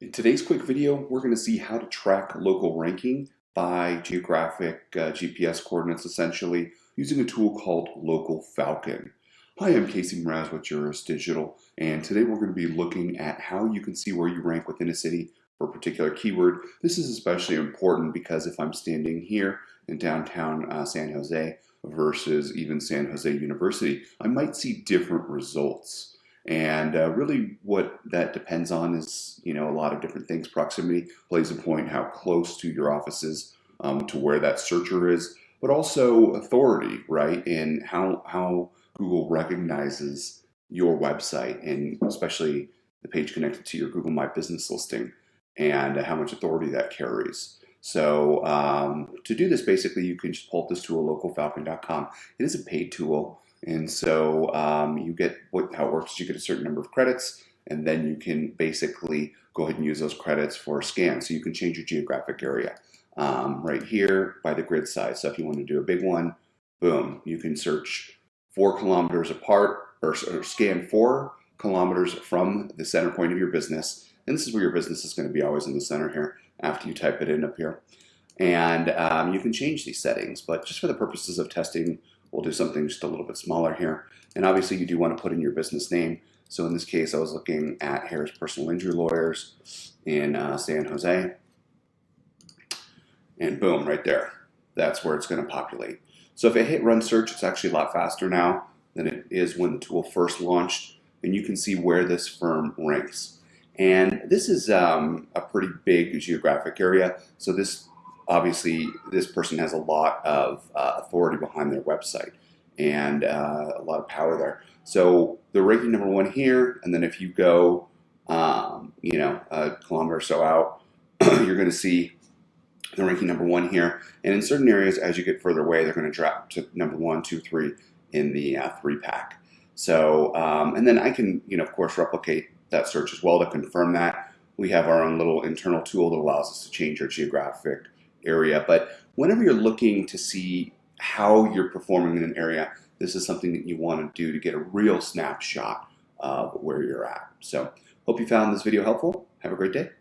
In today's quick video, we're going to see how to track local ranking by geographic GPS coordinates, essentially, using a tool called Local Falcon. Hi, I'm Casey Mraz with Juris Digital, and today we're going to be looking at how you can see where you rank within a city for a particular keyword. This is especially important because if I'm standing here in downtown San Jose versus even San Jose University, I might see different results. And really what that depends on is, a lot of different things. Proximity plays a point, how close to your office is to where that searcher is, but also authority, right? And how Google recognizes your website, and especially the page connected to your Google My Business listing, and how much authority that carries. So to do this, basically, you can just pull up this tool, localfalcon.com. It is a paid tool. And so you get how it works is you get a certain number of credits, and then you can basically go ahead and use those credits for a scan. So you can change your geographic area right here by the grid size. So if you want to do a big one, boom, you can search 4 kilometers apart or scan 4 kilometers from the center point of your business. And this is where your business is going to be always in the center here after you type it in up here. And you can change these settings, but just for the purposes of testing, we'll do something just a little bit smaller here. And obviously you do want to put in your business name. So in this case, I was looking at Harris Personal Injury Lawyers in San Jose. And boom, right there. That's where it's going to populate. So if I hit run search, it's actually a lot faster now than it is when the tool first launched. And you can see where this firm ranks. And this is a pretty big geographic area. So obviously, this person has a lot of authority behind their website and a lot of power there. So they're ranking number 1 here, and then if you go, a kilometer or so out, you're going to see they're ranking number 1 here. And in certain areas, as you get further away, they're going to drop to number 1, 2, 3 in the 3-pack. So, and then I can, of course, replicate that search as well to confirm that. We have our own little internal tool that allows us to change our geographic area. But whenever you're looking to see how you're performing in an area, this is something that you want to do to get a real snapshot of where you're at. So hope you found this video helpful. Have a great day.